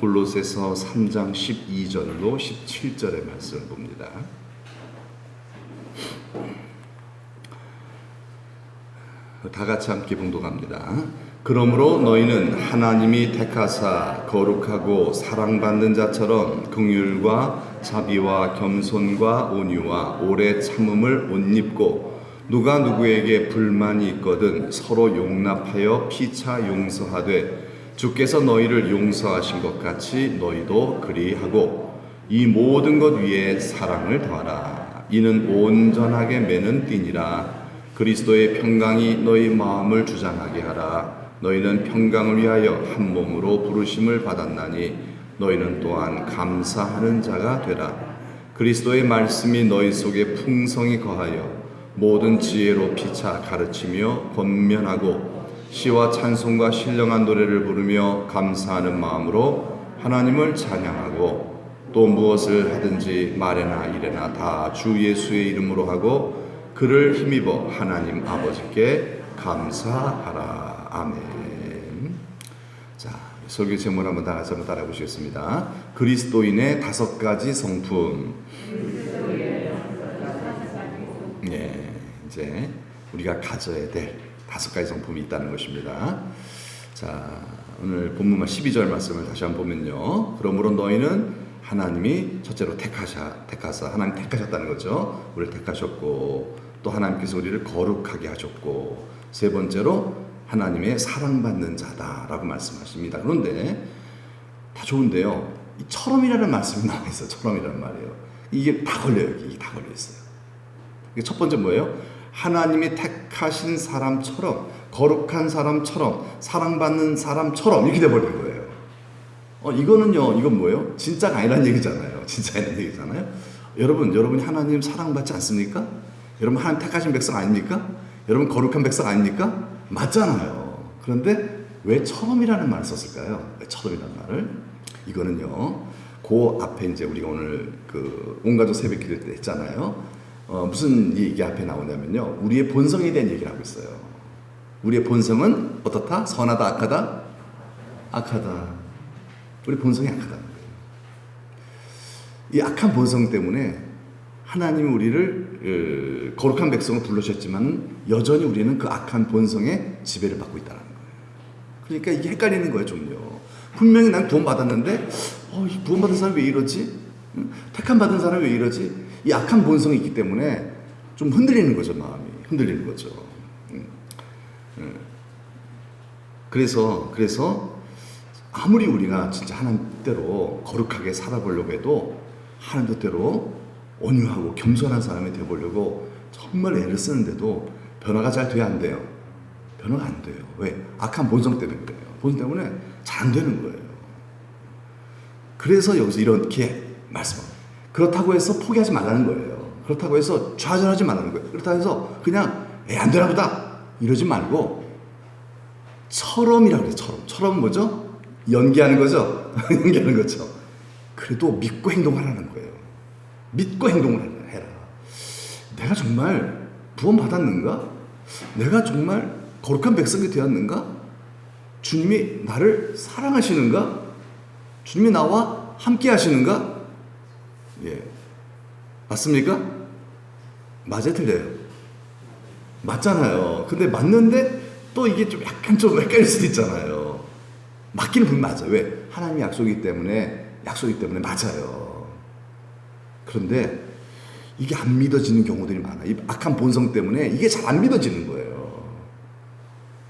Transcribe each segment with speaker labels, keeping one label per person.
Speaker 1: 골로새서 3장 12절로 17절의 말씀을 봅니다. 다 같이 함께 봉독합니다. 그러므로 너희는 하나님이 택하사 거룩하고 사랑받는 자처럼 긍휼과 자비와 겸손과 온유와 오래 참음을 옷 입고 누가 누구에게 불만이 있거든 서로 용납하여 피차 용서하되 주께서 너희를 용서하신 것 같이 너희도 그리하고 이 모든 것 위에 사랑을 더하라. 이는 온전하게 매는 띠니라. 그리스도의 평강이 너희 마음을 주장하게 하라. 너희는 평강을 위하여 한 몸으로 부르심을 받았나니 너희는 또한 감사하는 자가 되라. 그리스도의 말씀이 너희 속에 풍성히 거하여 모든 지혜로 피차 가르치며 권면하고 시와 찬송과 신령한 노래를 부르며 감사하는 마음으로 하나님을 찬양하고 또 무엇을 하든지 말에나 일에나 다 주 예수의 이름으로 하고 그를 힘입어 하나님 아버지께 감사하라. 아멘. 자, 설교 제목을 한번 다 같이 한번 따라해 보시겠습니다. 그리스도인의 5가지 성품. 예, 이제 우리가 가져야 될 5가지 성품이 있다는 것입니다. 자, 오늘 본문만 12절 말씀을 다시 한번 보면요. 그러므로 너희는 하나님이 첫째로 택하사 하나님 택하셨다는 거죠. 우리를 택하셨고 또 하나님께서 우리를 거룩하게 하셨고 세 번째로 하나님의 사랑받는 자다라고 말씀하십니다. 그런데 다 좋은데요. 이 처럼이라는 말씀이 나와 있어요. 처럼이라는 말이에요. 이게 다 걸려요. 이게 다 걸려 있어요. 첫 번째 뭐예요? 하나님이 택하신 사람처럼 거룩한 사람처럼 사랑받는 사람처럼 이렇게 돼버린 거예요. 이거는요, 이건 뭐예요? 진짜가 아니란 얘기잖아요. 진짜 아니란 얘기잖아요. 여러분이 하나님 사랑받지 않습니까? 여러분 하나님 택하신 백성 아닙니까? 여러분 거룩한 백성 아닙니까? 맞잖아요. 그런데 왜 처럼이라는 말을 썼을까요? 왜 처럼이라는 말을? 이거는요, 그 앞에 이제 우리가 오늘 그 온가족 새벽 기도 때 했잖아요. 무슨 얘기 앞에 나오냐면요, 우리의 본성에 대한 얘기를 하고 있어요. 우리의 본성은 어떻다? 선하다, 악하다? 악하다. 우리 본성이 악하다는 거예요. 이 악한 본성 때문에 하나님이 우리를 거룩한 백성으로 불러주셨지만 여전히 우리는 그 악한 본성의 지배를 받고 있다는 거예요. 그러니까 이게 헷갈리는 거예요, 좀요. 분명히 난 구원 받았는데 이 구원 받은 사람이 왜 이러지? 택함 받은 사람이 왜 이러지? 이 악한 본성이 있기 때문에 좀 흔들리는 거죠, 마음이. 흔들리는 거죠. 그래서 아무리 우리가 진짜 하나님 뜻대로 거룩하게 살아보려고 해도 하나님 뜻대로 온유하고 겸손한 사람이 되어보려고 정말 애를 쓰는데도 변화가 잘 돼야 안 돼요. 변화가 안 돼요. 왜? 악한 본성 때문에 그래요. 본성 때문에 잘 안 되는 거예요. 그래서 여기서 이렇게 말씀합니다. 그렇다고 해서 포기하지 말라는 거예요. 그렇다고 해서 좌절하지 말라는 거예요. 그렇다고 해서 그냥 안 되나 보다 이러지 말고 처럼이라고 그래요. 처럼 뭐죠? 연기하는 거죠. 연기하는 거죠. 그래도 믿고 행동하라는 거예요. 믿고 행동을 해라. 내가 정말 구원 받았는가? 내가 정말 거룩한 백성이 되었는가? 주님이 나를 사랑하시는가? 주님이 나와 함께 하시는가? 예. 맞습니까? 맞아요, 틀려요? 맞잖아요. 근데 맞는데 또 이게 좀 약간 좀 헷갈릴 수도 있잖아요. 맞기는 분명 맞아요. 왜? 하나님의 약속이기 때문에 맞아요. 그런데 이게 안 믿어지는 경우들이 많아요. 이 악한 본성 때문에 이게 잘 안 믿어지는 거예요.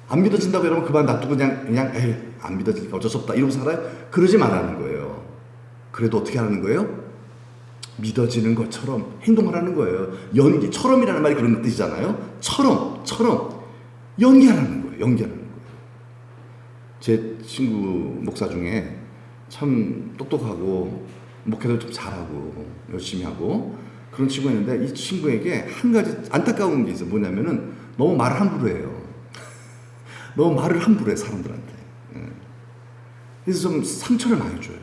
Speaker 1: 안 믿어진다고 여러분 그만 놔두고 그냥 안 믿어지니까 어쩔 수 없다 이러고 살아요? 그러지 말라는 거예요. 그래도 어떻게 하라는 거예요? 믿어지는 것처럼 행동하라는 거예요. 연기처럼이라는 말이 그런 뜻이잖아요. 처럼 연기하라는 거예요. 연기하라는 거예요. 제 친구 목사 중에 참 똑똑하고 목회도 좀 잘하고 열심히 하고 그런 친구가 있는데 이 친구에게 한 가지 안타까운 게 있어요. 뭐냐면은 너무 말을 함부로 해요. 너무 말을 함부로 해 사람들한테. 그래서 좀 상처를 많이 줘요.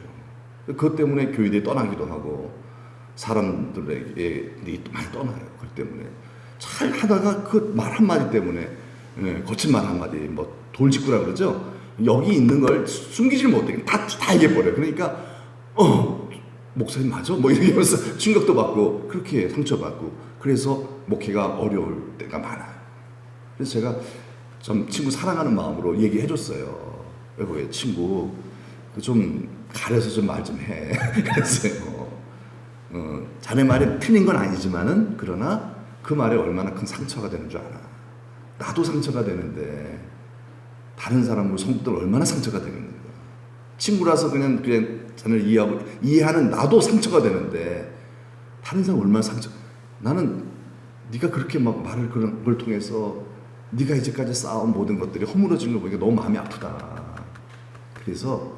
Speaker 1: 그것 때문에 교회들이 떠나기도 하고 사람들에게 많이 떠나요. 그것 때문에 잘 하다가 그 말 한마디 때문에 거친 말 한마디 돌직구라 그러죠. 여기 있는 걸 숨기지를 못해. 다 얘기해버려요. 그러니까 목사님 맞아? 뭐 이렇게 하면서 충격도 받고 그렇게 상처받고 그래서 목회가 어려울 때가 많아요. 그래서 제가 좀 친구 사랑하는 마음으로 얘기해줬어요. 여보, 친구 좀 가려서 좀 말 좀 해. 그랬어요. 자네 말이 틀린 건 아니지만은 그러나 그 말에 얼마나 큰 상처가 되는 줄 알아. 나도 상처가 되는데 다른 사람으로 성도들 얼마나 상처가 되겠는가. 친구라서 그냥 자네를 이해하는 나도 상처가 되는데 다른 사람 얼마나 나는 네가 그렇게 막 말을 그런 걸 통해서 네가 이제까지 쌓아온 모든 것들이 허물어지는 걸 보니까 너무 마음이 아프다. 그래서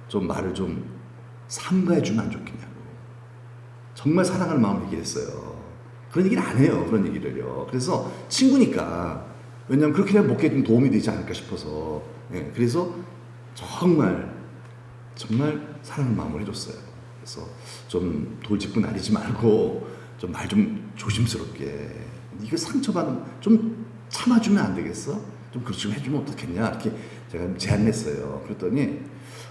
Speaker 1: 좀 말을 좀 삼가해주면 안 좋겠냐고. 정말 사랑하는 마음으로 얘기했어요. 그런 얘기를 안 해요. 그런 얘기를요. 그래서 친구니까 왜냐하면 그렇게 되면 목회에 좀 도움이 되지 않을까 싶어서 그래서 정말 사랑하는 마음으로 해줬어요. 그래서 좀 돌직구 날리지 말고 좀 말 좀 조심스럽게 이거 상처받는 좀 참아주면 안 되겠어? 좀 그렇게 좀 해주면 어떻겠냐 이렇게 제가 제안했어요. 그랬더니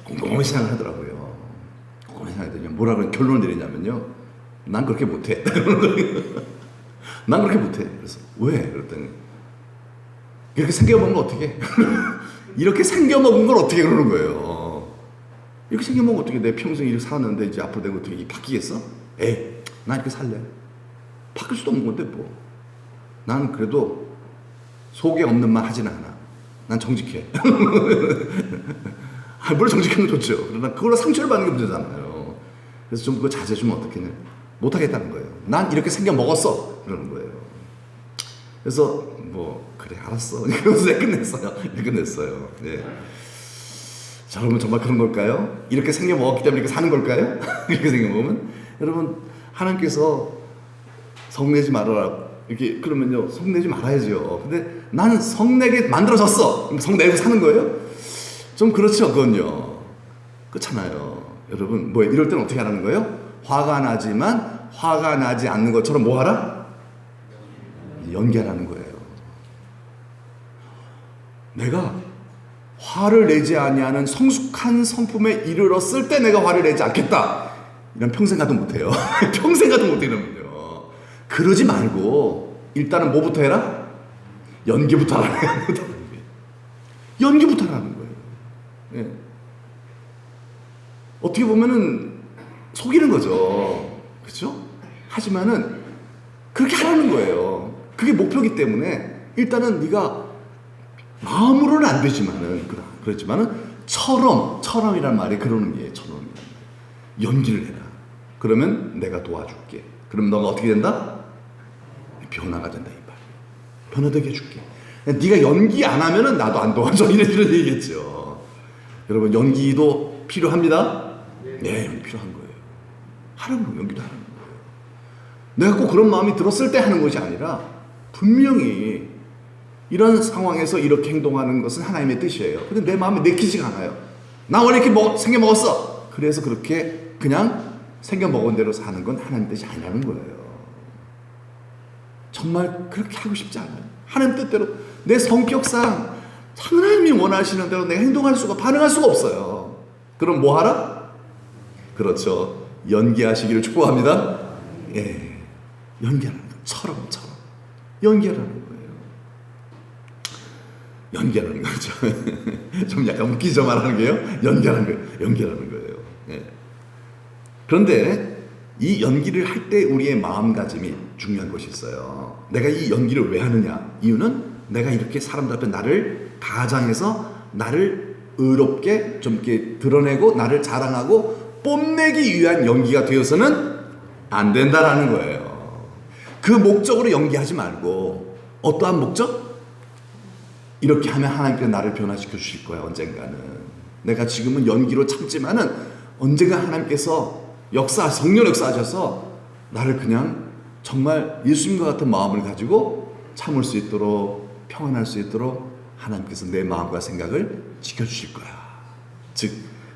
Speaker 1: 꼼꼼히 생각을 하더라고요. 꼼꼼히 생각했더니 뭐라 그런 결론을 내리냐면요. 난 그렇게 못해. 난 그렇게 못해. 그래서 왜? 그랬더니 이렇게 생겨먹은 거 어떻게? 이렇게 생겨먹은 걸 어떻게 그러는 거예요. 이렇게 생겨먹으면 어떻게 내 평생 이렇게 살았는데 이제 앞으로 내가 어떻게 바뀌겠어? 난 이렇게 살래. 바뀔 수도 없는 건데 뭐. 난 그래도 속에 없는 말 하진 않아. 난 정직해. 물론 정직한 건 좋죠. 그러나 그걸로 상처를 받는 게 문제잖아요. 그래서 좀 그거 자제해주면 어떻겠냐. 못하겠다는 거예요. 난 이렇게 생겨먹었어. 그러는 거예요. 그래서 뭐 그래 알았어. 그러면서 끝냈어요. 네. 자, 여러분 정말 그런 걸까요? 이렇게 생겨먹었기 때문에 이렇게 사는 걸까요? 이렇게 생겨먹으면 여러분 하나님께서 성내지 말아라 이렇게 그러면요 성내지 말아야죠. 근데 나는 성내게 만들어졌어. 그럼 성내고 사는 거예요? 좀 그렇죠. 그건요 그렇잖아요. 여러분 뭐 이럴 때는 어떻게 하라는 거예요? 화가 나지만 화가 나지 않는 것처럼 뭐 하라? 연기하라는 거예요. 내가 화를 내지 아니하는 성숙한 성품에 이르렀을 때 내가 화를 내지 않겠다. 이런 평생 가도 못해요. 평생 가도 못해요. 그러지 말고 일단은 뭐부터 해라? 연기부터 하라는 거예요. 연기부터 하라는 거예요. 예. 어떻게 보면은 속이는 거죠. 그렇죠? 하지만은 그렇게 하라는 거예요. 그게 목표이기 때문에 일단은 네가 마음으로는 안 되지만은 그렇지만은 처럼이란 말이 그런 의미예요. 처럼이란 말. 연기를 해라. 그러면 내가 도와줄게. 그럼 너가 어떻게 된다? 변화가 된다 이 말. 변화되게 해줄게. 네가 연기 안 하면은 나도 안 도와줘. 이런 얘기겠죠. 여러분 연기도 필요합니다. 네, 연기 필요한 거예요. 하라는 거예요. 연기도 하라는 거예요. 내가 꼭 그런 마음이 들었을 때 하는 것이 아니라 분명히 이런 상황에서 이렇게 행동하는 것은 하나님의 뜻이에요. 근데 내 마음에 내키지가 않아요. 나 원래 이렇게 생겨 먹었어. 그래서 그렇게 그냥 생겨 먹은 대로 사는 건 하나님 뜻이 아니라는 거예요. 정말 그렇게 하고 싶지 않아요. 하나님 뜻대로 내 성격상 하나님이 원하시는 대로 내가 반응할 수가 없어요. 그럼 뭐 하라? 그렇죠. 연기하시기를 축복합니다. 예, 연기하는 거. 처럼 연기하라는 거예요. 연기하는 거죠. 좀 약간 웃기죠 말하는 게요. 연기하는 거예요. 예. 그런데 이 연기를 할 때 우리의 마음가짐이 중요한 것이 있어요. 내가 이 연기를 왜 하느냐? 이유는 내가 이렇게 사람들 앞에 나를 가장해서 나를 의롭게 좀 이렇게 드러내고 나를 자랑하고 뽐내기 위한 연기가 되어서는 안 된다라는 거예요. 그 목적으로 연기하지 말고 어떠한 목적? 이렇게 하면 하나님께서 나를 변화시켜 주실 거야. 언젠가는. 내가 지금은 연기로 참지만은 언젠가 하나님께서 성령 역사하셔서 나를 그냥 정말 예수님과 같은 마음을 가지고 참을 수 있도록 평안할 수 있도록 하나님께서 내 마음과 생각을 지켜주실 거야. 즉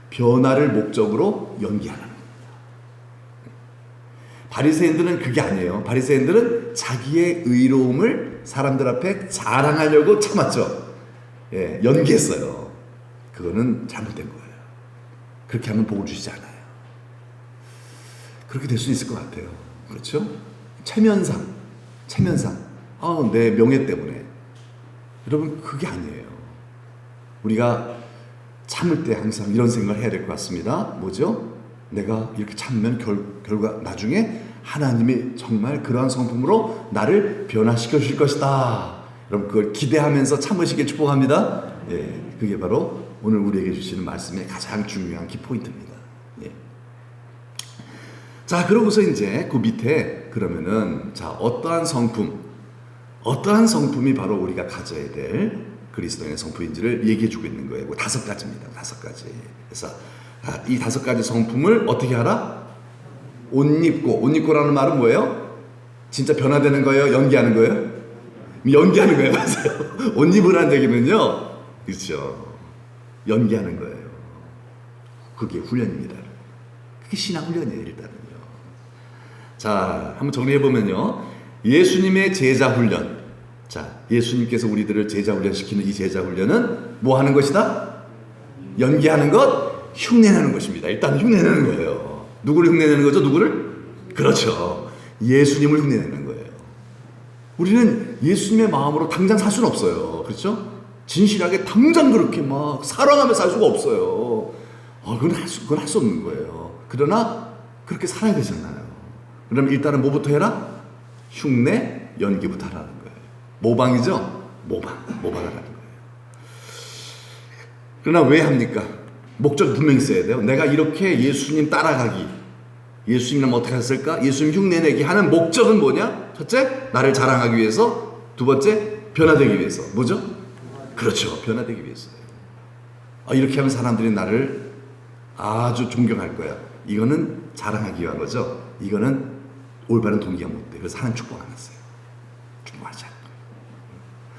Speaker 1: 변화를 목적으로 연기하는 겁니다. 바리새인들은 그게 아니에요. 바리새인들은 자기의 의로움을 사람들 앞에 자랑하려고 참았죠. 예, 연기했어요. 그거는 잘못된 거예요. 그렇게 하면 복을 주시지 않아요. 그렇게 될 수 있을 것 같아요. 그렇죠? 체면상, 내 명예 때문에. 여러분, 그게 아니에요. 우리가 참을 때 항상 이런 생각을 해야 될 것 같습니다. 뭐죠? 내가 이렇게 참으면 결과 나중에 하나님이 정말 그러한 성품으로 나를 변화시켜 주실 것이다. 여러분, 그걸 기대하면서 참으시길 축복합니다. 예, 그게 바로 오늘 우리에게 주시는 말씀의 가장 중요한 키포인트입니다. 예. 자, 그러고서 이제 그 밑에 그러면은 자, 어떠한 성품이 바로 우리가 가져야 될 그리스도인의 성품인지를 얘기해 주고 있는 거예요. 5가지입니다. 5가지. 그래서 이 5가지 성품을 어떻게 하라? 옷 입고라는 말은 뭐예요? 진짜 변화되는 거예요? 연기하는 거예요? 연기하는 거예요. 맞아요. 옷 입으라는 얘기는요, 그렇죠, 연기하는 거예요. 그게 훈련입니다. 그게 신앙 훈련이에요. 일단은요. 자, 한번 정리해보면요, 예수님의 제자 훈련. 자, 예수님께서 우리들을 제자 훈련시키는 이 제자 훈련은 뭐 하는 것이다? 연기하는 것, 흉내내는 것입니다. 일단 흉내내는 거예요. 누구를 흉내내는 거죠? 누구를? 그렇죠, 예수님을 흉내내는 거예요. 우리는 예수님의 마음으로 당장 살 수는 없어요. 그렇죠? 진실하게 당장 그렇게 막 사랑하며 살 수가 없어요. 그건 할 수 없는 거예요. 그러나 그렇게 살아야 되잖아요. 그럼 일단은 뭐부터 해라? 흉내, 연기부터 하라는 거예요. 모방이죠? 모방을 하는 거예요. 그러나 왜 합니까? 목적이 분명히 있어야 돼요. 내가 이렇게 예수님 따라가기, 예수님은 어떻게 했을까? 예수님 흉내내기 하는 목적은 뭐냐? 첫째, 나를 자랑하기 위해서. 두 번째, 변화되기 위해서. 뭐죠? 그렇죠, 변화되기 위해서요. 이렇게 하면 사람들이 나를 아주 존경할 거야. 이거는 자랑하기 위한 거죠. 이거는 올바른 동기가 못 돼. 그래서 하나님 축복 안 했어요. 축복하지 않고.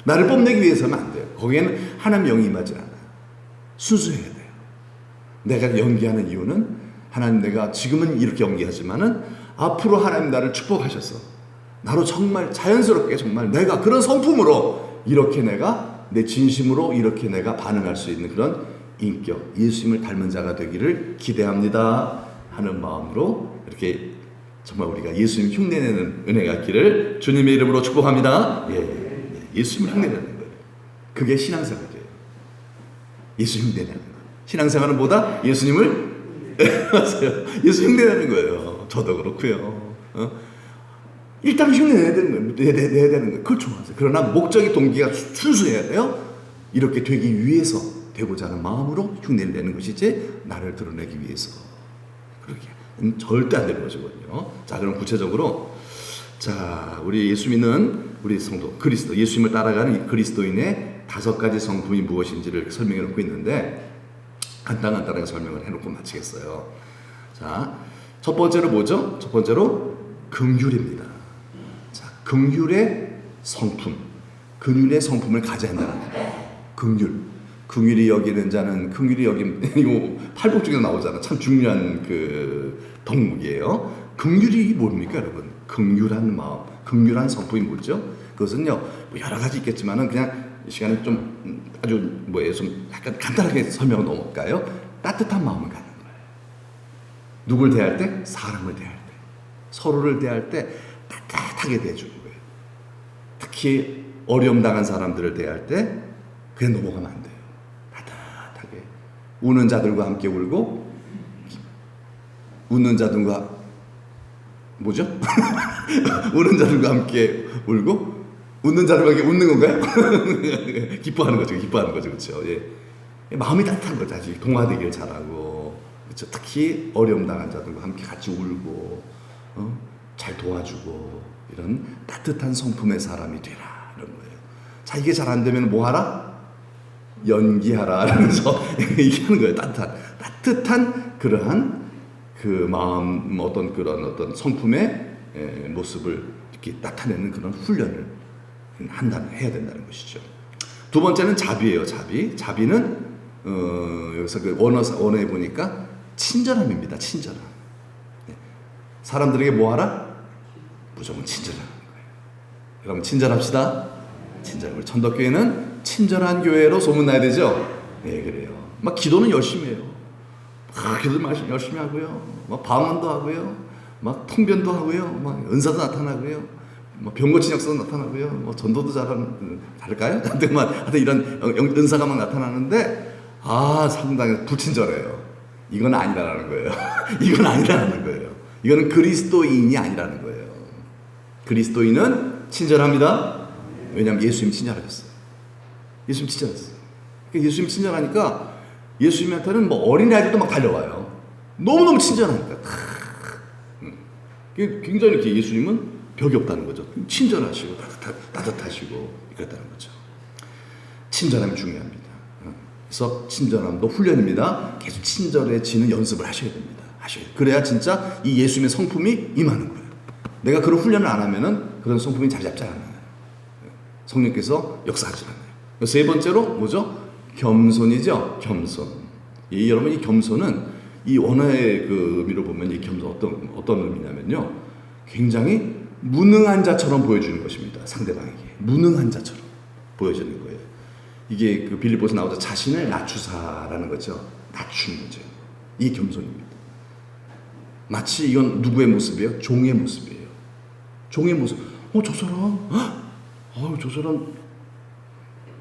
Speaker 1: 나를 뽐내기 위해서는 안 돼요. 거기에는 하나님 영이 임하지 않아요. 순수해야 돼요. 내가 연기하는 이유는 하나님, 내가 지금은 이렇게 연기하지만은 앞으로 하나님 나를 축복하셔서 나로 정말 자연스럽게 정말 내가 그런 성품으로 이렇게 내가 내 진심으로 이렇게 내가 반응할 수 있는 그런 인격, 예수님을 닮은 자가 되기를 기대합니다 하는 마음으로 이렇게 정말 우리가 예수님 흉내내는 은혜가 있기를 주님의 이름으로 축복합니다. 예수님을 흉내내는 거예요. 그게 신앙생활이에요. 예수 흉내내는 거예요. 신앙생활은 뭐다? 예수님을 맞아요. 예수 흉내내는 거예요. 저도 그렇고요. 일단 흉내내야 되는 거예요. 내야 되는 거예요. 그걸 좋아하세요. 그러나 목적이, 동기가 순수해야 돼요. 이렇게 되기 위해서, 되고자 하는 마음으로 흉내를 내는 것이지 나를 드러내기 위해서 그렇게 절대 안 되는 것이거든요. 자, 그럼 구체적으로, 자, 우리 예수 믿는 우리 성도, 그리스도, 예수님을 따라가는 이 그리스도인의 5가지 성품이 무엇인지를 설명해 놓고 있는데, 간단하게 설명을 해놓고 마치겠어요. 자, 첫 번째로 뭐죠? 첫 번째로 긍휼입니다. 자, 긍휼의 성품, 긍휼의 성품을 가져야 한다는 거예요. 긍휼이 여기는 자는, 긍휼이 여기는, 이거 팔복 중에 나오잖아. 참 중요한 그 덕목이에요. 긍휼이 뭡니까, 여러분? 긍휼한 마음, 긍휼한 성품이 뭐죠? 그것은요, 뭐 여러 가지 있겠지만은 그냥 시간에 좀 아주 좀 약간 간단하게 설명을 넘어갈까요? 따뜻한 마음을 갖는 거예요. 누굴 대할 때? 사람을 대할 때, 서로를 대할 때 따뜻하게 대해주는 거예요. 특히 어려움 당한 사람들을 대할 때 그냥 넘어가면 안 돼요. 따뜻하게. 우는 자들과 함께 울고, 웃는 자들과 뭐죠? 우는 자들과 함께 울고, 웃는 자들과 함께 웃는 건가요? 기뻐하는 거죠. 그렇죠. 예. 마음이 따뜻한 거죠. 아직 동화되기를 잘하고, 그렇죠. 특히 어려움 당한 자들과 함께 같이 울고, 잘 도와주고, 이런 따뜻한 성품의 사람이 되라, 이런 거예요. 자, 이게 잘 안 되면 뭐 하라? 연기하라, 이러면서 얘기하는 거예요. 따뜻한 그러한 그 마음, 어떤 성품의 모습을 이렇게 나타내는 그런 훈련을 해야 된다는 것이죠. 두 번째는 자비예요. 자비는 여기서 그 원어에 보니까 친절함입니다. 친절함. 사람들에게 뭐 하라? 무조건 친절하는 거예요. 여러분, 친절합시다. 친절. 우리 천덕교회는 친절한 교회로 소문나야 되죠? 네, 그래요. 막 기도는 열심히 해요. 기도도 열심히 하고요. 막 방언도 하고요. 막 통변도 하고요. 막 은사도 나타나고요. 뭐 병고친 역사도 나타나고요. 뭐 전도도 다를까요? 하여튼 이런 은사가 막 나타나는데 상당히 불친절해요. 이건 아니라는 거예요. 이건 아니라는 거예요. 이거는 그리스도인이 아니라는 거예요. 그리스도인은 친절합니다. 왜냐하면 예수님이 친절하셨어요. 예수님 친절했어요. 예수님 친절하니까 예수님한테는 뭐 어린아이들도 막 달려와요. 너무너무 친절하니까. 굉장히 이렇게 예수님은 벽이 없다는 거죠. 친절하시고 따뜻하시고 그랬다는 거죠. 친절함이 중요합니다. 그래서 친절함도 훈련입니다. 계속 친절해지는 연습을 하셔야 됩니다. 그래야 진짜 이 예수님의 성품이 임하는 거예요. 내가 그런 훈련을 안 하면은 그런 성품이 자리 잡지 않아요. 성령께서 역사하지 않아요. 세 번째로 뭐죠? 겸손이죠. 겸손. 여러분 이 겸손은 이 원어의 그 의미로 보면 이 겸손 어떤 의미냐면요. 굉장히 무능한 자처럼 보여주는 것입니다. 상대방에게 무능한 자처럼 보여주는 거예요. 이게 그 빌립보서 나오자 자신을 낮추사라는 거죠. 낮추는 거죠. 이게 겸손입니다. 마치 이건 누구의 모습이에요? 종의 모습이에요. 종의 모습. 저 사람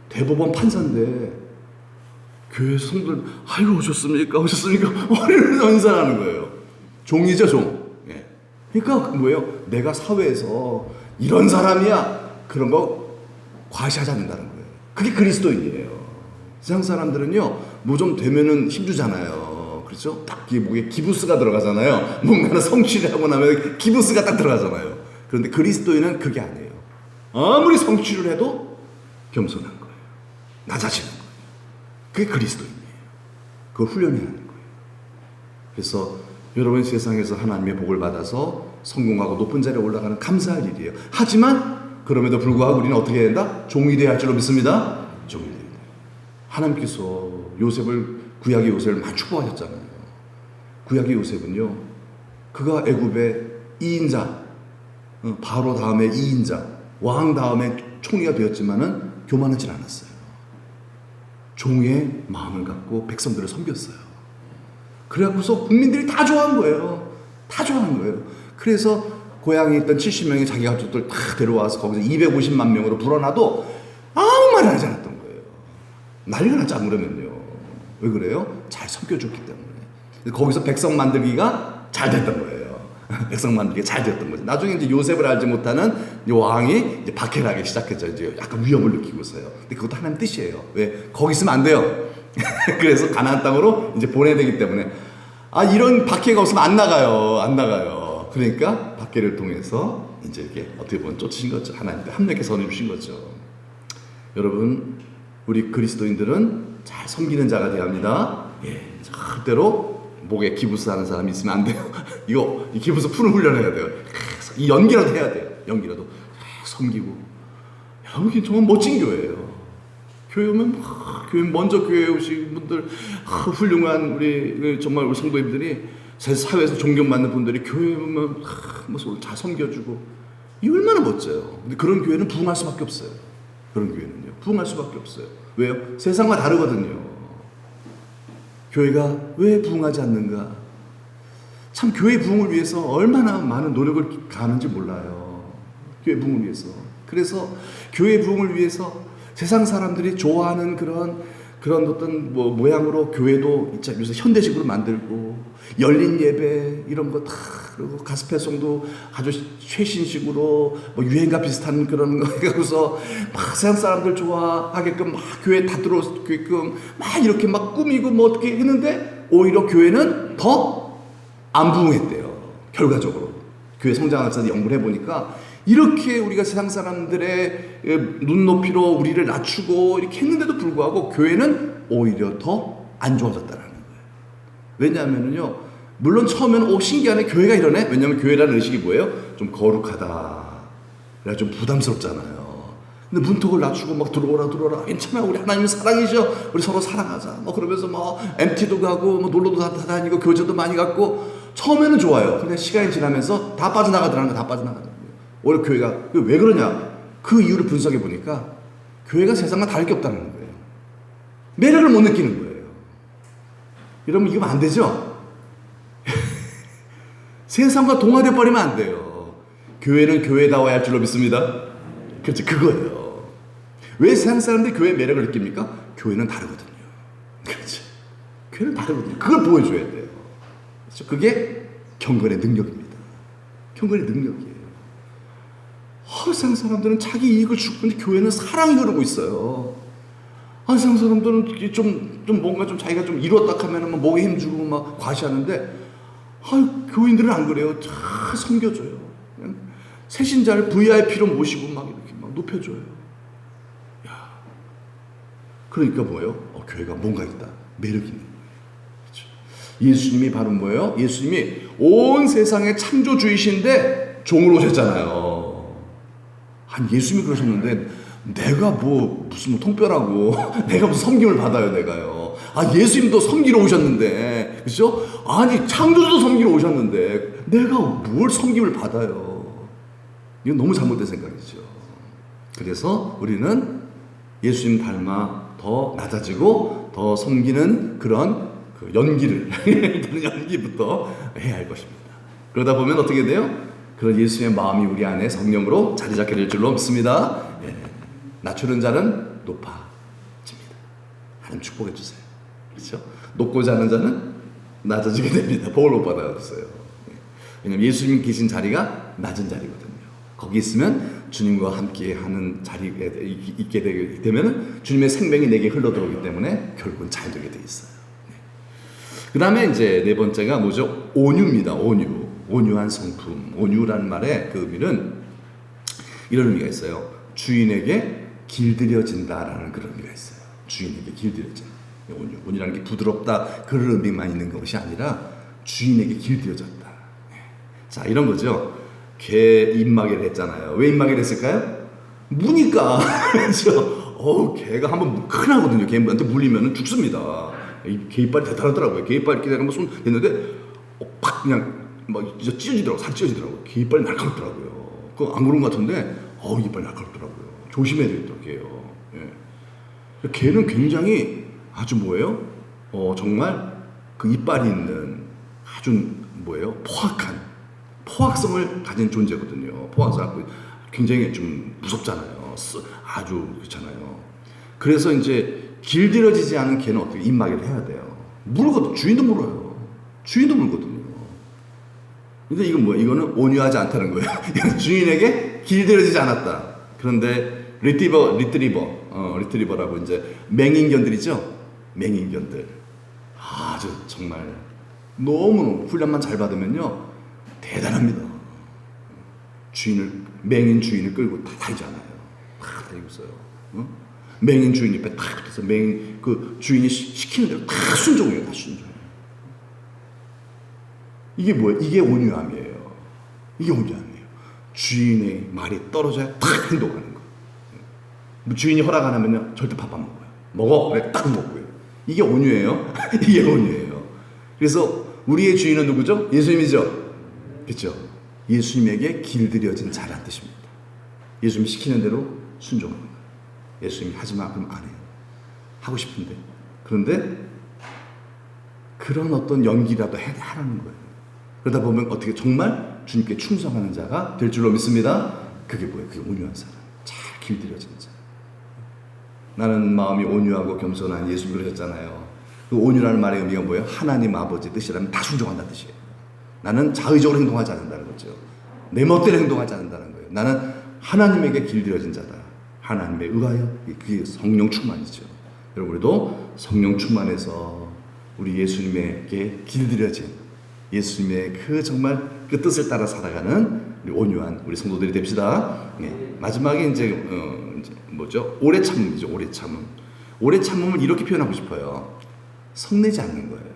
Speaker 1: 대법원 판사인데 교회 성도들 아이고 오셨습니까? 이러면서 인사하는 거예요. 종이죠, 종. 예. 그러니까 뭐예요? 내가 사회에서 이런 사람이야. 그런 거 과시하지 않는다는 거예요. 그게 그리스도인이에요. 세상 사람들은요, 뭐 좀 되면은 힘주잖아요. 그렇죠? 딱 목에 기부스가 들어가잖아요. 뭔가는 성취를 하고 나면 기부스가 딱 들어가잖아요. 그런데 그리스도인은 그게 아니에요. 아무리 성취를 해도 겸손한 거예요. 낮아지는 거예요. 그게 그리스도인이에요. 그걸 훈련해야 하는 거예요. 그래서 여러분 세상에서 하나님의 복을 받아서 성공하고 높은 자리에 올라가는 감사할 일이에요. 하지만 그럼에도 불구하고 우리는 어떻게 해야 된다? 종이 되어야 할 줄로 믿습니다. 종이 되어야 돼요. 하나님께서 구약의 요셉을 많이 축복하셨잖아요. 구약의 요셉은요, 그가 애굽의 2인자, 바로 다음에 2인자, 왕 다음에 총리가 되었지만은 교만하지 않았어요. 종의 마음을 갖고 백성들을 섬겼어요. 그래갖고서 국민들이 다 좋아한 거예요. 다 좋아한 거예요. 그래서 고향에 있던 70명의 자기 가족들 다 데려와서 거기서 250만 명으로 불어나도 아무 말을 하지 않았던 거예요. 난리가 났지 않으면요. 왜 그래요? 잘 섬겨줬기 때문에. 거기서 백성 만들기가 잘 됐던 거예요. 백성 만들기가 잘 됐던 거죠. 나중에 이제 요셉을 알지 못하는 왕이 이제 박해를 하기 시작했죠. 이제 약간 위협을 느끼고서요. 근데 그것도 하나님 뜻이에요. 왜? 거기 있으면 안 돼요. 그래서 가나안 땅으로 이제 보내야 되기 때문에 이런 박해가 없으면 안 나가요. 그러니까 박해를 통해서 이제 이렇게 어떻게 보면 쫓으신 거죠. 하나님께 함께 선해 주신 거죠. 여러분, 우리 그리스도인들은 잘 섬기는 자가 되어야 합니다. 절대로 목에 기부스 하는 사람이 있으면 안 돼요. 이 기부스 푸는 훈련을 해야 돼요. 이 연기라도 해야 돼요. 연기라도 섬기고. 여러분, 이게 정말 멋진 교회예요. 교회 오면 먼저 교회에 오신 분들, 훌륭한 우리 정말 우리 성도님들이 사회에서 존경받는 분들이 교회에 오면 잘 섬겨주고, 이 얼마나 멋져요. 근데 그런 교회는 부흥할 수밖에 없어요. 그런 교회는요, 부흥할 수밖에 없어요. 왜요? 세상과 다르거든요. 교회가 왜 부흥하지 않는가? 참 교회 부흥을 위해서 얼마나 많은 노력을 가하는지 몰라요. 교회 부흥을 위해서. 그래서 교회 부흥을 위해서 세상 사람들이 좋아하는 그런 어떤 모양으로 교회도 요새 현대식으로 만들고, 열린 예배 이런 거 다, 그리고 가스펠송도 아주 최신식으로 유행과 비슷한 그런 거 해가지고서 막 세상 사람들 좋아하게끔 막 교회 다 들어오게끔 막 이렇게 막 꾸미고 어떻게 했는데, 오히려 교회는 더 안 부흥했대요. 결과적으로 교회 성장학자들 연구를 해보니까 이렇게 우리가 세상 사람들의 눈높이로 우리를 낮추고 이렇게 했는데도 불구하고 교회는 오히려 더 안 좋아졌다는 거예요. 왜냐하면요, 물론 처음에는 신기하네, 교회가 이러네. 왜냐하면 교회라는 의식이 뭐예요? 좀 거룩하다, 그래야 좀 부담스럽잖아요. 근데 문턱을 낮추고 막 들어오라 괜찮아, 우리 하나님 사랑이죠, 우리 서로 사랑하자 그러면서 MT도 가고 놀러도 다니고 교제도 많이 갔고, 처음에는 좋아요. 근데 시간이 지나면서 다 빠져나가더라는 거예요. 다 빠져나가더라는 거예요. 오히려 교회가 왜 그러냐, 그 이유를 분석해 보니까 교회가 세상과 다를 게 없다는 거예요. 매력을 못 느끼는 거예요. 이러면 이거 안 되죠? 세상과 동화되어 버리면 안 돼요. 교회는 교회다워야 할 줄로 믿습니다. 그렇지, 그거예요. 왜 세상 사람들이 교회의 매력을 느낍니까? 교회는 다르거든요. 그렇죠. 교회는 다르거든요. 그걸 보여줘야 돼요. 그렇죠? 그게 경건의 능력입니다. 경건의 능력이에요. 세상 사람들은 자기 이익을 추구하는데 교회는 사랑이 흐르고 있어요. 세상 사람들은 좀 뭔가 좀 자기가 좀 이뤘다 하면은 막 목에 힘주고 막 과시하는데, 교인들은 안 그래요. 잘 섬겨줘요. 그냥 새신자를 VIP로 모시고 막 이렇게 막 높여줘요. 야, 그러니까 뭐예요? 교회가 뭔가 있다. 매력이 있는 거예요. 그렇죠? 예수님이 바로 뭐예요? 예수님이 온 세상의 창조주이신데 종으로 오셨잖아요. 예수님이 그러셨는데 내가 무슨 통뼈라고 내가 무슨 섬김을 받아요, 내가요. 예수님도 섬기러 오셨는데, 그죠? 아니, 창조주도 섬기러 오셨는데 내가 뭘 섬김을 받아요? 이건 너무 잘못된 생각이죠. 그래서 우리는 예수님 닮아 더 낮아지고 더 섬기는 그런 연기를 연기부터 해야 할 것입니다. 그러다 보면 어떻게 돼요? 그런 예수의 마음이 우리 안에 성령으로 자리 잡게 될 줄로 믿습니다. 낮추는 자는 높아집니다. 하나님 축복해 주세요. 그렇죠? 높고자 하는 자는 낮아지게 됩니다. 복을 못 받아주세요. 왜냐하면 예수님 계신 자리가 낮은 자리거든요. 거기 있으면 주님과 함께 하는 자리에 있게 되면 주님의 생명이 내게 흘러들어오기 때문에 결국은 잘 되게 돼 있어요. 그 다음에 이제 네 번째가 뭐죠? 온유입니다. 온유. 온유한 성품. 온유라는 말의 그 의미는 이런 의미가 있어요. 주인에게 길들여진다라는 그런 의미가 있어요. 주인에게 길들여진. 온유. 온유라는 게 부드럽다 그런 의미만 있는 것이 아니라 주인에게 길들여졌다. 자, 이런 거죠. 개 입마개를 했잖아요. 왜 입마개를 했을까요? 무니까. 그렇죠? 개가 한번 큰일 나거든요. 개한테 물리면 죽습니다. 개 이빨이 대단하더라고요. 개 이빨 이렇게 한번 손 댔는데 팍 그냥 막 찢어지더라고요. 살이 찢어지더라고요. 개 이빨이 날카롭더라고요. 그거 안 그런 것 같은데 이빨이 날카롭더라고요. 조심해야 되겠다, 개요. 예. 개는 굉장히 아주 뭐예요? 정말 그 이빨이 있는 아주 뭐예요? 포악성을 가진 존재거든요. 포악성을 갖고 굉장히 좀 무섭잖아요. 아주 그렇잖아요. 그래서 이제 길들여지지 않은 개는 어떻게 입마개를 해야 돼요. 물거든. 주인도 물어요. 주인도 물거든요. 근데 이건 뭐야? 이거는 온유하지 않다는 거예요. 주인에게 길들여지지 않았다. 그런데 리트리버라고 이제 맹인견들이죠. 맹인견들. 아주 정말 너무 훈련만 잘 받으면요 대단합니다. 맹인 주인을 끌고 다 다니잖아요. 다 다니고 있어요. 맹인 주인 옆에 딱 붙어서 그 주인이 시키는 대로 다 순종해요. 다 순종. 이게 뭐예요? 이게 온유함이에요. 이게 온유함이에요. 주인의 말이 떨어져야 탁 행동하는 거. 주인이 허락 안 하면요 절대 밥 안 먹어요. 먹어. 그래 딱 먹고요. 이게 온유예요. 이게 온유예요. 그래서 우리의 주인은 누구죠? 예수님이죠. 그렇죠? 예수님에게 길들여진 자란 뜻입니다. 예수님이 시키는 대로 순종하는 거예요. 예수님이 하지 마 그럼 안 해요. 하고 싶은데. 그런데 그런 어떤 연기라도 하라는 거예요. 그러다 보면 어떻게 정말 주님께 충성하는 자가 될 줄로 믿습니다. 그게 뭐예요? 그게 온유한 사람. 잘 길들여진 자. 나는 마음이 온유하고 겸손한 예수 그러셨잖아요. 그 온유라는 말의 의미가 뭐예요? 하나님 아버지 뜻이라면 다 순종한다는 뜻이에요. 나는 자의적으로 행동하지 않는다는 거죠. 내 멋대로 행동하지 않는다는 거예요. 나는 하나님에게 길들여진 자다. 하나님에 의하여. 그게 성령 충만이죠. 여러분 우리도 성령 충만해서 우리 예수님에게 길들여진 예수님의 그 정말 그 뜻을 따라 살아가는 우리 온유한 우리 성도들이 됩시다. 네. 마지막에 이제 뭐죠? 오래 참음이죠. 오래 참음. 오래 참음을 이렇게 표현하고 싶어요. 성내지 않는 거예요.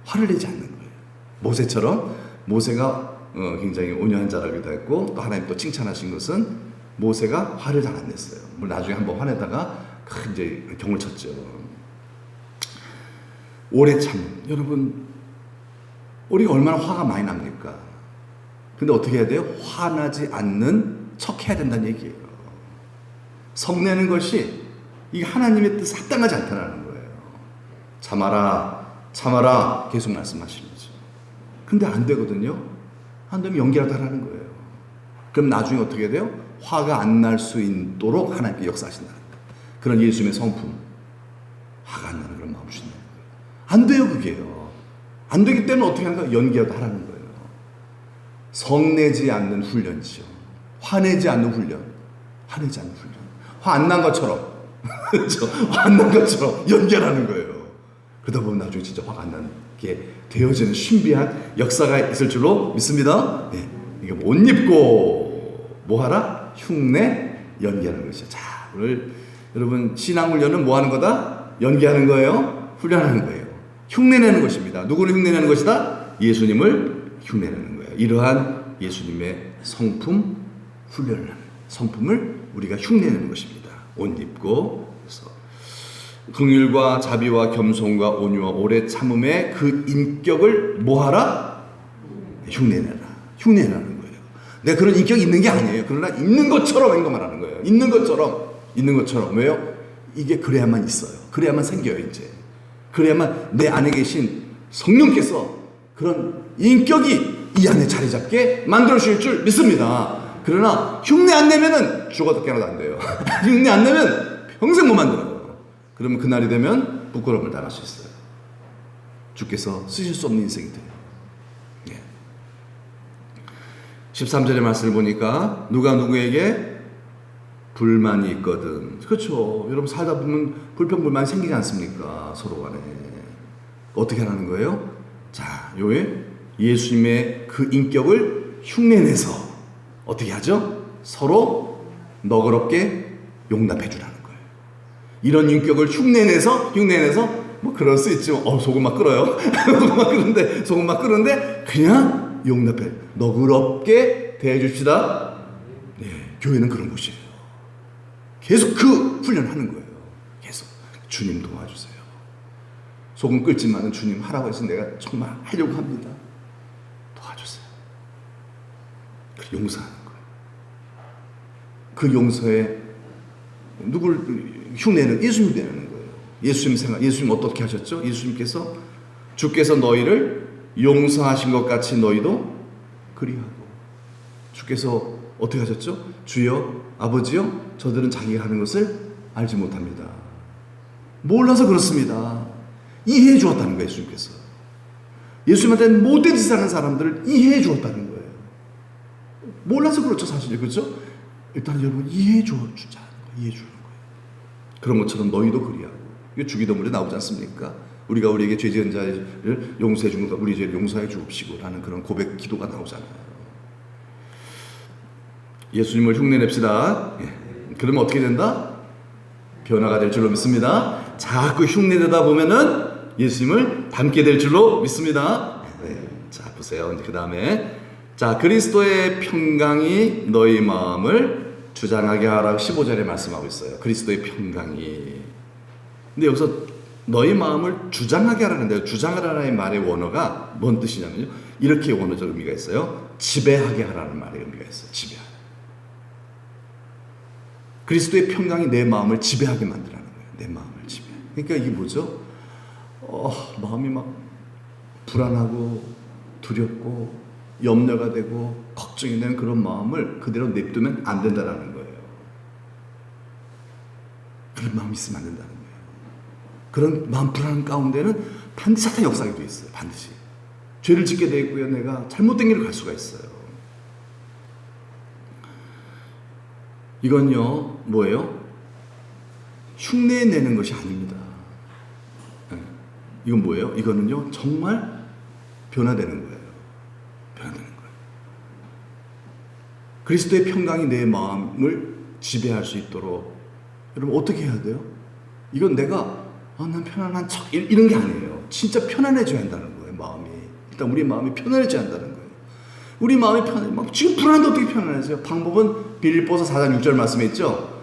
Speaker 1: 화를 내지 않는 거예요. 모세처럼 모세가 굉장히 온유한 자라기도 했고 또 하나님 또 칭찬하신 것은 모세가 화를 잘 안 냈어요. 물론 나중에 한번 화내다가 이제 경을 쳤죠. 오래 참음. 여러분 우리가 얼마나 화가 많이 납니까? 근데 어떻게 해야 돼요? 화나지 않는 척 해야 된다는 얘기예요. 성내는 것이 이게 하나님의 뜻에 합당하지 않다는 거예요. 참아라. 참아라 계속 말씀하시는 거죠. 근데 안 되거든요. 안 되면 연기라도 하라는 거예요. 그럼 나중에 어떻게 돼요? 화가 안 날 수 있도록 하나님께 역사하신다는 거예요. 그런 예수님의 성품, 화가 안 나는 그런 마음을 주신다는 거예요. 안 돼요, 그게요. 안 되기 때문에 어떻게 하는 거예요? 연기라도 하라는 거예요. 성내지 않는 훈련이죠. 화내지 않는 훈련. 화내지 않는 훈련. 화 안 난 것처럼. 그렇죠? 화 안 난 것처럼 연기하라는 거예요. 그러다 보면 나중에 진짜 화가 안 나게 되어지는 신비한 역사가 있을 줄로 믿습니다. 네. 이게 옷 입고 뭐 하라? 흉내 연기하는 것이죠. 자, 오늘 여러분 신앙 훈련은 뭐 하는 거다? 연기하는 거예요. 훈련하는 거예요. 흉내내는 것입니다. 누구를 흉내내는 것이다? 예수님을 흉내내는 거예요. 이러한 예수님의 성품 훈련을 하는 성품을 우리가 흉내내는 것입니다. 옷 입고 그래서 긍휼과 자비와 겸손과 온유와 오래 참음의 그 인격을 뭐하라? 흉내내라. 흉내내라는 거예요. 내가 그런 인격이 있는 게 아니에요. 그러나 있는 것처럼 행동하라는 거예요. 있는 것처럼. 왜요? 이게 그래야만 있어요. 그래야만 생겨요, 이제. 그래야만 내 안에 계신 성령께서 그런 인격이 이 안에 자리 잡게 만들어 주실 줄 믿습니다. 그러나 흉내 안 내면은 죽어도 깨어나도 안 돼요. 흉내 안 내면 평생 못 만들어요. 그러면 그날이 되면 부끄러움을 당할 수 있어요. 주께서 쓰실 수 없는 인생이 돼요. 예. 13절의 말씀을 보니까 누가 누구에게 불만이 있거든. 그렇죠. 여러분 살다 보면 불평불만이 생기지 않습니까? 서로 간에. 어떻게 하라는 거예요? 자, 요에 예수님의 그 인격을 흉내내서 어떻게 하죠? 서로 너그럽게 용납해 주라는 거예요. 이런 인격을 흉내내서 뭐 그럴 수 있죠. 속은 막 끓어요. 속은 막 끓는데 그냥 용납해 너그럽게 대해 줍시다. 네, 교회는 그런 곳이에요. 계속 그 훈련하는 거예요. 계속 주님 도와주세요. 속은 끓지만은 주님 하라고 해서 내가 정말 하려고 합니다. 도와주세요. 그 용서하는 거예요. 그 용서에 누굴 흉내는 예수님 내는 거예요. 예수님 어떻게 하셨죠? 예수님께서 주께서 너희를 용서하신 것 같이 너희도 그리하고. 주께서 어떻게 하셨죠? 주여 아버지여 저들은 자기가 하는 것을 알지 못합니다. 몰라서 그렇습니다. 이해해 주었다는 거예요. 예수님께서 예수님한테는 못된 짓을 하는 사람들을 이해해 주었다는 거예요. 몰라서 그렇죠. 사실 그렇죠? 일단 여러분 이해해 주자는 거예요. 이해해 주는 거예요. 그런 것처럼 너희도 그리하고. 이게 주기도문에 나오지 않습니까? 우리가 우리에게 죄 지은 자를 용서해 주는 것, 우리 죄를 용서해 주옵시고 라는 그런 고백 기도가 나오잖아요. 예수님을 흉내냅시다. 예. 그러면 어떻게 된다? 변화가 될 줄로 믿습니다. 자꾸 흉내내다 보면은 예수님을 닮게 될 줄로 믿습니다. 네. 자, 보세요. 이제 그 다음에 자, 그리스도의 평강이 너희 마음을 주장하게 하라고 15절에 말씀하고 있어요. 그리스도의 평강이. 근데 여기서 너희 마음을 주장하게 하라는데요. 주장하라는 말의 원어가 뭔 뜻이냐면요. 이렇게 원어적 의미가 있어요. 지배하게 하라는 말의 의미가 있어요. 지배하게. 그리스도의 평강이 내 마음을 지배하게 만들라는 거예요. 내 마음을 지배. 그러니까 이게 뭐죠? 마음이 막 불안하고 두렵고 염려가 되고 걱정이 되는 그런 마음을 그대로 냅두면 안 된다는 거예요. 그런 마음이 있으면 안 된다는 거예요. 그런 마음 불안 가운데는 반드시 사탄의 역사가 돼 있어요. 반드시. 죄를 짓게 돼 있고요. 내가 잘못된 길을 갈 수가 있어요. 이건요, 뭐예요? 흉내내는 것이 아닙니다. 네. 이건 뭐예요? 이거는요, 정말 변화되는 거예요. 변화되는 거예요. 그리스도의 평강이 내 마음을 지배할 수 있도록 여러분 어떻게 해야 돼요? 이건 내가 난 편안한 척 이런 게 아니에요. 진짜 편안해져야 한다는 거예요. 마음이. 일단 우리 마음이 편안해져야 한다는 거예요. 우리 마음이 편안해. 지금 불안한데 어떻게 편안해져요? 방법은 빌립보서 4장 6절 말씀에 있죠.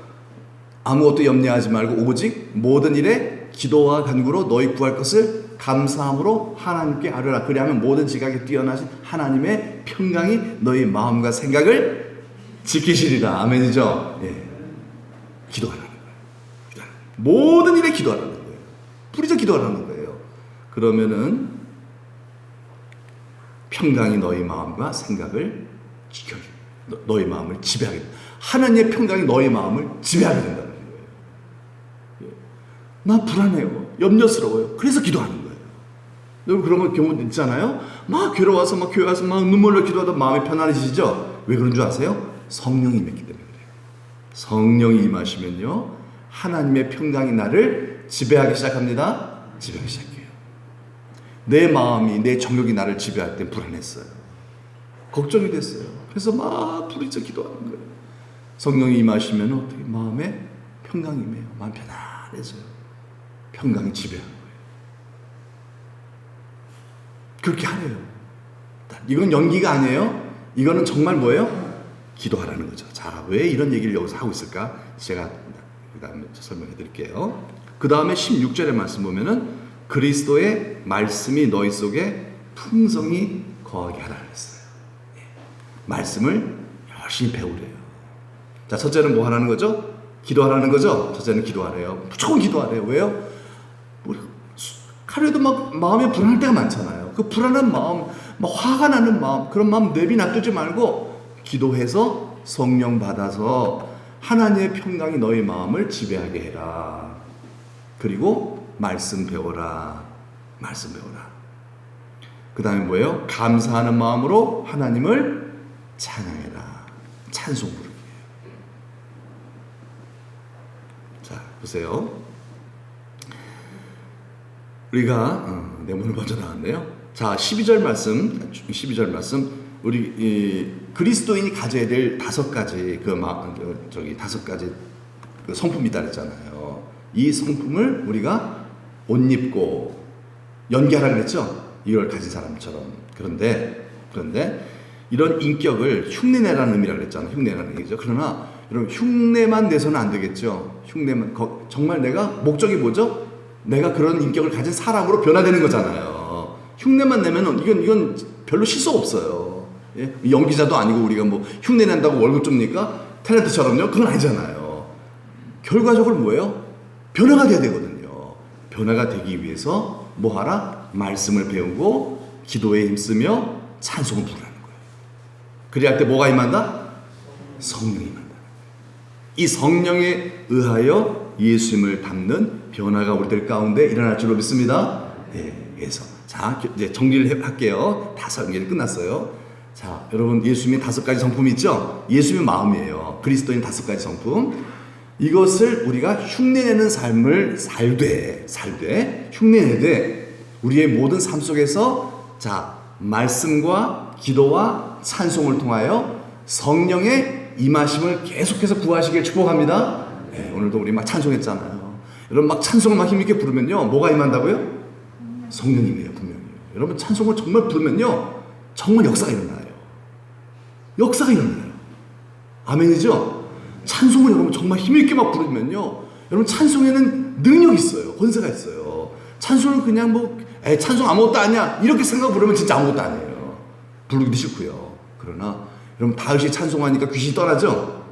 Speaker 1: 아무것도 염려하지 말고 오직 모든 일에 기도와 간구로 너희 구할 것을 감사함으로 하나님께 아뢰라. 그리하면 모든 지각에 뛰어나신 하나님의 평강이 너희 마음과 생각을 지키시리라. 아멘이죠. 예. 기도하라는 거예요. 모든 일에 기도하라는 거예요. 부리자 기도하라는 거예요. 그러면은 평강이 너희 마음과 생각을 지켜줘. 너희 마음을 지배하게 된다. 하나님의 평강이 너희 마음을 지배하게 된다는 거예요. 나 불안해요. 염려스러워요. 그래서 기도하는 거예요. 여러분 그런 경우 있잖아요. 막 괴로워서 막 교회 와서 막 눈물로 기도하다 마음이 편안해지시죠? 왜 그런 줄 아세요? 성령이 임했기 때문에 그래요. 성령이 임하시면요, 하나님의 평강이 나를 지배하기 시작합니다. 지배하기 시작해요. 내 마음이, 내 정욕이 나를 지배할 때 불안했어요. 걱정이 됐어요. 그래서 막 부르짖어 기도하는 거예요. 성령이 임하시면 어떻게 마음에 평강이 임해요. 마음 편안해져요. 평강이 지배하는 거예요. 그렇게 하래요. 이건 연기가 아니에요. 이거는 정말 뭐예요? 기도하라는 거죠. 자, 왜 이런 얘기를 여기서 하고 있을까? 제가 그 다음에 설명해 드릴게요. 그 다음에 16절의 말씀 보면은 그리스도의 말씀이 너희 속에 풍성히 거하게 하라 그랬어요. 말씀을 열심히 배우래요. 자, 첫째는 뭐 하라는 거죠? 기도하라는 거죠? 첫째는 기도하래요. 무조건 기도하래요. 왜요? 우리 하루에도 막 마음에 불안할 때가 많잖아요. 그 불안한 마음, 막 화가 나는 마음, 그런 마음 내비 놔두지 말고 기도해서 성령 받아서 하나님의 평강이 너희 마음을 지배하게 해라. 그리고 말씀 배워라. 말씀 배워라. 그 다음에 뭐예요? 감사하는 마음으로 하나님을 찬양해라. 찬송 부르기. 자, 보세요. 우리가 내문을 먼저 나왔네요. 자, 12절 말씀. 우리 그리스도인이 가져야 될 5가지 다섯 가지 그 성품이 있다 그랬잖아요. 이 성품을 우리가 옷 입고 연기하라 그랬죠. 이걸 가진 사람처럼. 그런데 이런 인격을 흉내내라는 의미라고 그랬잖아요. 흉내라는 얘기죠. 그러나 여러분 흉내만 내서는 안 되겠죠. 흉내만 정말 내가 목적이 뭐죠? 내가 그런 인격을 가진 사람으로 변화되는 거잖아요. 흉내만 내면은 이건 별로 실속 없어요. 예? 연기자도 아니고 우리가 뭐 흉내 낸다고 월급 줍니까? 탤런트처럼요? 그건 아니잖아요. 결과적으로 뭐예요? 변화가 돼야 되거든요. 변화가 되기 위해서 뭐 하라? 말씀을 배우고 기도에 힘쓰며 찬송을 부르라는 거예요. 그래야 할 때 뭐가 임한다? 성령이 임한다. 이 성령에 의하여 예수님을 닮는 변화가 우리들 가운데 일어날 줄로 믿습니다. 네, 그래서 자, 이제 정리를 할게요. 다 설명이 끝났어요. 자, 여러분 예수님의 5가지 성품이 있죠? 예수님의 마음이에요. 그리스도인 5가지 성품. 이것을 우리가 흉내내는 삶을 살되 흉내내되 우리의 모든 삶 속에서 자, 말씀과 기도와 찬송을 통하여 성령의 임하심을 계속해서 구하시길 축복합니다. 네, 오늘도 우리 막 찬송했잖아요. 여러분 막 찬송을 막 힘있게 부르면요, 뭐가 임한다고요? 성령님이에요, 분명히. 여러분 찬송을 정말 부르면요, 정말 역사가 일어나요. 역사가 일어나요. 아멘이죠? 찬송을 여러분 정말 힘있게 막 부르면요, 여러분 찬송에는 능력이 있어요. 권세가 있어요. 찬송은 그냥 뭐 찬송 아무것도 아니야 이렇게 생각하고 부르면 진짜 아무것도 아니에요. 부르기도 싫고요. 그러나 여러분 다윗이 찬송하니까 귀신이 떠나죠?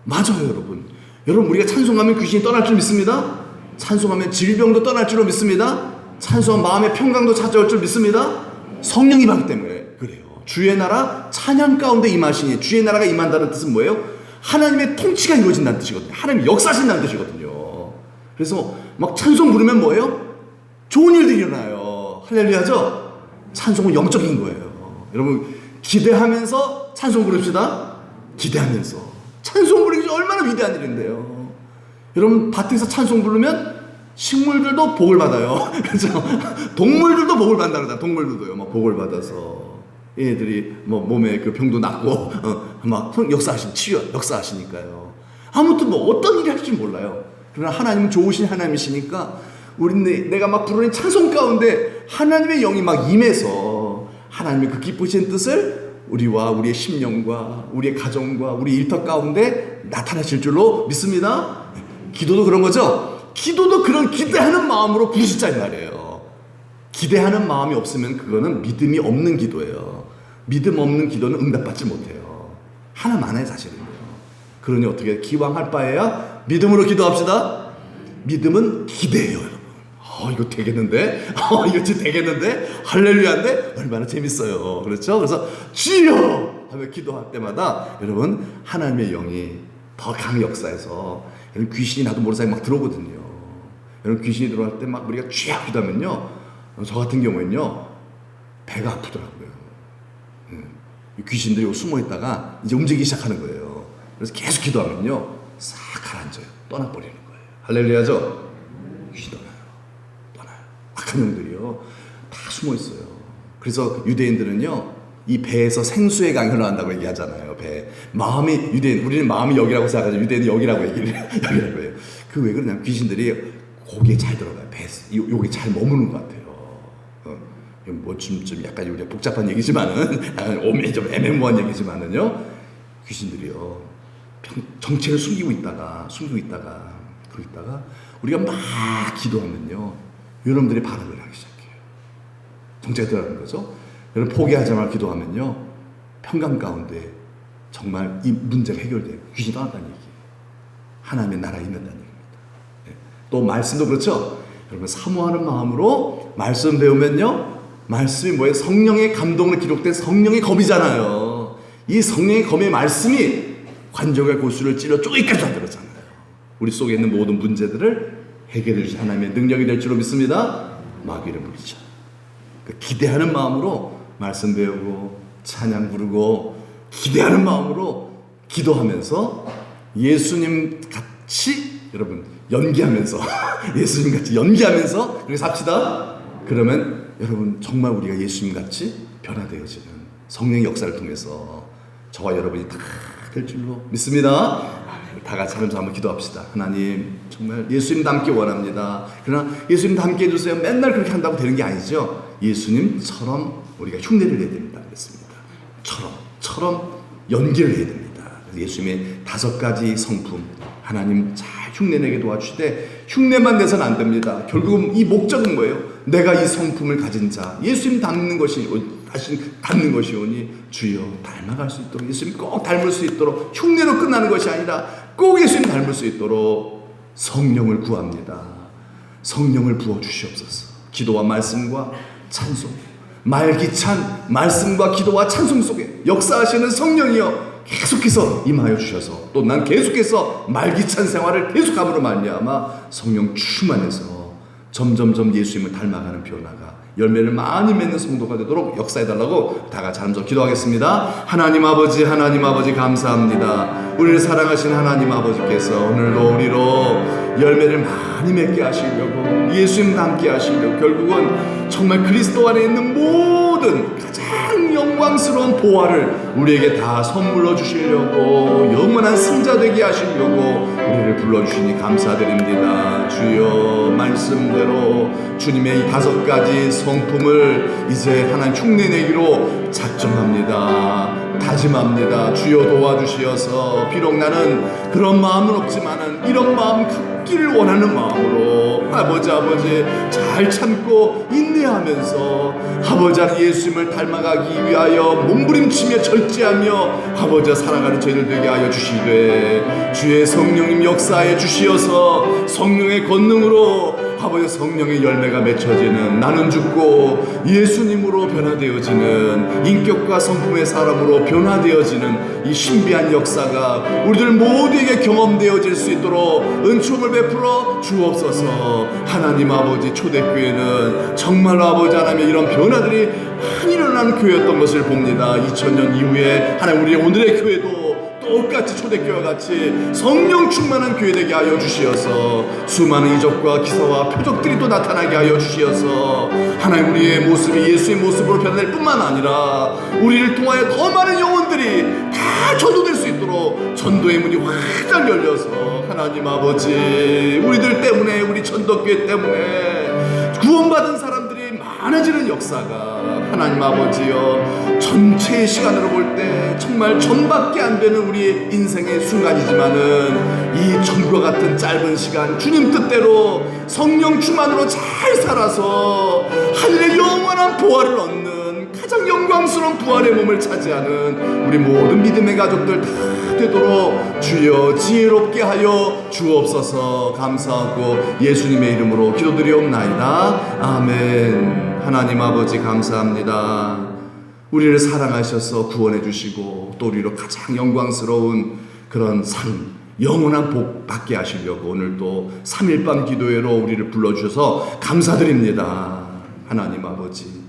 Speaker 1: 맞아요, 여러분. 여러분 우리가 찬송하면 귀신이 떠날 줄 믿습니다. 찬송하면 질병도 떠날 줄로 믿습니다. 찬송하면 마음의 평강도 찾아올 줄 믿습니다. 성령이 임하기 때문에 그래요. 주의 나라 찬양 가운데 임하시니, 주의 나라가 임한다는 뜻은 뭐예요? 하나님의 통치가 이루어진다는 뜻이거든요. 하나님 역사하신다는 뜻이거든요. 그래서 막 찬송 부르면 뭐예요? 좋은 일들이 일어나요. 할렐루야죠? 찬송은 영적인 거예요. 여러분 기대하면서 찬송 부릅시다. 기대하면서. 찬송 부르기 얼마나 위대한 일인데요. 여러분 밭에서 찬송 부르면 식물들도 복을 받아요. 그렇죠? 동물들도 복을 받는다 그러잖아요. 동물들도요. 막 복을 받아서 얘네들이 뭐 몸에 그 병도 낫고 막 역사하시니까요. 아무튼 뭐 어떤 일을 할지 몰라요. 그러나 하나님은 좋으신 하나님이시니까 내가 막 부르는 찬송 가운데 하나님의 영이 막 임해서 하나님의 그 기쁘신 뜻을 우리와 우리의 심령과 우리의 가정과 우리 일터 가운데 나타나실 줄로 믿습니다. 기도도 그런 거죠. 기도도 그런 기대하는 마음으로 부르시자 이 말이에요. 기대하는 마음이 없으면 그거는 믿음이 없는 기도예요. 믿음 없는 기도는 응답받지 못해요. 하나만의 사실은요. 그러니 어떻게 기왕할 바에야 믿음으로 기도합시다. 믿음은 기대예요, 여러분. 이거 되겠는데? 이거 진짜 되겠는데? 할렐루야인데? 얼마나 재밌어요. 그렇죠? 그래서 주여! 하며 기도할 때마다 여러분 하나님의 영이 더 강 역사해서 여러분 귀신이 나도 모르는 사이에 막 들어오거든요. 여러분 귀신이 들어올 때 막 우리가 쥐약 기도하면요, 저 같은 경우에는요 배가 아프더라고요. 귀신들이 숨어 있다가 이제 움직이기 시작하는 거예요. 그래서 계속 기도하면요 싹 가라앉아요. 떠나버리는 거예요. 할렐루야죠? 귀신 떠나요. 악한 영들이요 다 숨어 있어요. 그래서 유대인들은요 이 배에서 생수의 강이 흘러난다고 얘기하잖아요. 배 마음이 우리는 마음이 여기라고 생각하죠. 유대인은 여기라고 얘기를 여기라고 해요. 그 왜 그러냐면 귀신들이 고기에 잘 들어가요. 배 여기 잘 머무는 것 같아요. 뭐 좀 약간 우리가 복잡한 얘기지만은 좀 애매모호한 얘기지만은요 귀신들이요 정체를 숨기고 있다가 우리가 막 기도하면요 여러분들이 반응을 하기 시작해요. 정체가 들어가는 거죠. 여러분 포기하지 말고 기도하면요 평강 가운데 정말 이 문제가 해결돼요. 귀신이 떠났다는 얘기예요. 하나님의 나라에 임한다는 얘기입니다. 또 말씀도 그렇죠. 여러분 사모하는 마음으로 말씀 배우면요 말씀이 뭐예요? 성령의 감동으로 기록된 성령의 검이잖아요. 이 성령의 검의 말씀이 관절과 골수를 찔러 쪼개까지 만들었잖아요. 우리 속에 있는 모든 문제들을 해결해 주신 하나님의 능력이 될 줄로 믿습니다. 마귀를 물리쳐. 기대하는 마음으로 말씀 배우고 찬양 부르고 기대하는 마음으로 기도하면서 예수님 같이 여러분 연기하면서 예수님 같이 연기하면서 그렇게 삽시다. 그러면 여러분 정말 우리가 예수님 같이 변화되어지는 성령의 역사를 통해서 저와 여러분이 다 될 줄로 믿습니다. 다 같이 하면서 한번 기도합시다. 하나님 정말 예수님 닮기 원합니다. 그러나 예수님 닮게 해주세요. 맨날 그렇게 한다고 되는 게 아니죠. 예수님처럼 우리가 흉내를 내야 됩니다. 그랬습니다. 처럼 연기를 해야 됩니다. 예수님의 5가지 성품 하나님 잘 흉내내게 도와주시되 흉내만 내서는 안 됩니다. 결국은 이 목적은 뭐예요? 내가 이 성품을 가진 자 예수님 닮는 것이오니 주여 닮아갈 수 있도록 예수님 꼭 닮을 수 있도록 흉내로 끝나는 것이 아니라 꼭 예수님 닮을 수 있도록 성령을 구합니다. 성령을 부어주시옵소서. 기도와 말씀과 찬송 말기찬 말씀과 기도와 찬송 속에 역사하시는 성령이여 계속해서 임하여 주셔서 또 난 계속해서 말기찬 생활을 계속함으로 말미암아 성령 충만해서 점점점 예수님을 닮아가는 변화가 열매를 많이 맺는 성도가 되도록 역사해달라고 다 같이 하면서 기도하겠습니다. 하나님 아버지 감사합니다. 우리를 사랑하신 하나님 아버지께서 오늘도 우리로 열매를 많이 맺게 하시려고 예수님 닮게 하시려고 결국은 정말 그리스도 안에 있는 모든 가장 영광스러운 보화를 우리에게 다 선물로 주시려고 영원한 승자 되게 하시려고 우리를 불러주시니 감사드립니다. 주여 말씀대로 주님의 이 5가지 성품을 이제 하나님 흉내내기로 작정합니다. 다짐합니다. 주여 도와주시어서 비록 나는 그런 마음은 없지만은 이런 마음 갖기를 원하는 마음으로 아버지 잘 참고 인내하면서 아버지 예수님을 닮아가기 위하여 몸부림치며 절제하며 아버지 살아가는 저희들 되게 하여 주시되 주의 성령님 역사해 주시어서 성령의 권능으로 아버지 성령의 열매가 맺혀지는 나는 죽고 예수님으로 변화되어지는 인격과 성품의 사람으로 변화되어지는 이 신비한 역사가 우리들 모두에게 경험되어질 수 있도록 은총을 베풀어 주옵소서. 하나님 아버지 초대교회는 정말 아버지 하나님의 이런 변화들이 많이 일어나는 교회였던 것을 봅니다. 2000년 이후에 하나님 우리의 오늘의 교회도 똑같이 초대교회와 같이 성령 충만한 교회 되게 하여 주시어서 수많은 이적과 기사와 표적들이 또 나타나게 하여 주시어서 하나님 우리의 모습이 예수의 모습으로 변화될 뿐만 아니라 우리를 통하여 더 많은 영혼들이 다 전도될 수 있도록 전도의 문이 활짝 열려서 하나님 아버지 우리들 때문에 우리 전도교회 때문에 구원받은 사람들이 많아지는 역사가 하나님 아버지여 전체의 시간으로 볼 때 정말 전밖에 안 되는 우리의 인생의 순간이지만은 이 전과 같은 짧은 시간 주님 뜻대로 성령 충만으로 잘 살아서 하늘의 영원한 보화를 얻는 가장 가장 영광스러운 부활의 몸을 차지하는 우리 모든 믿음의 가족들 다 되도록 주여 지혜롭게 하여 주옵소서. 감사하고 예수님의 이름으로 기도드리옵나이다. 아멘. 하나님 아버지 감사합니다. 우리를 사랑하셔서 구원해 주시고 또 우리로 가장 영광스러운 그런 상, 영원한 복 받게 하시려고 오늘 또 3일밤 기도회로 우리를 불러주셔서 감사드립니다. 하나님 아버지,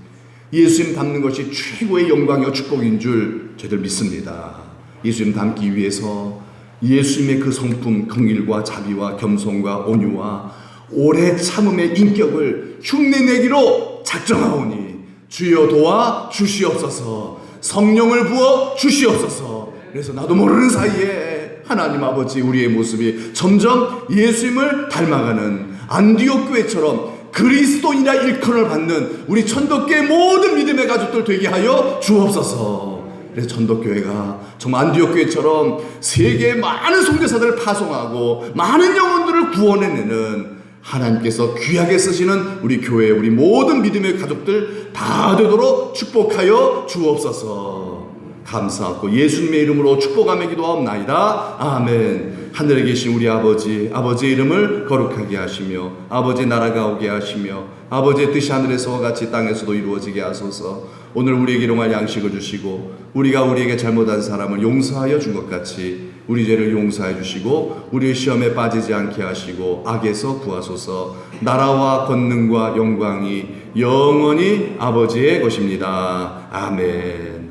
Speaker 1: 예수님 닮는 것이 최고의 영광이요 축복인 줄 저희들 믿습니다. 예수님 닮기 위해서 예수님의 그 성품, 긍휼과 자비와 겸손과 온유와 오래 참음의 인격을 흉내내기로 작정하오니 주여 도와 주시옵소서. 성령을 부어 주시옵소서. 그래서 나도 모르는 사이에 하나님 아버지 우리의 모습이 점점 예수님을 닮아가는 안디옥 교회처럼 그리스도인이라 일컬을 받는 우리 천덕교회 모든 믿음의 가족들 되게 하여 주옵소서. 그래서 천덕교회가 정말 안디옥 교회처럼 세계의 많은 선교사들을 파송하고 많은 영혼들을 구원해내는 하나님께서 귀하게 쓰시는 우리 교회, 우리 모든 믿음의 가족들 다 되도록 축복하여 주옵소서. 감사하고 예수님의 이름으로 축복하며 기도하옵나이다. 아멘. 하늘에 계신 우리 아버지, 아버지의 이름을 거룩하게 하시며 아버지의 나라가 오게 하시며 아버지의 뜻이 하늘에서와 같이 땅에서도 이루어지게 하소서. 오늘 우리에게 일용할 양식을 주시고 우리가 우리에게 잘못한 사람을 용서하여 준 것 같이 우리 죄를 용서해 주시고 우리의 시험에 빠지지 않게 하시고 악에서 구하소서. 나라와 권능과 영광이 영원히 아버지의 것입니다. 아멘.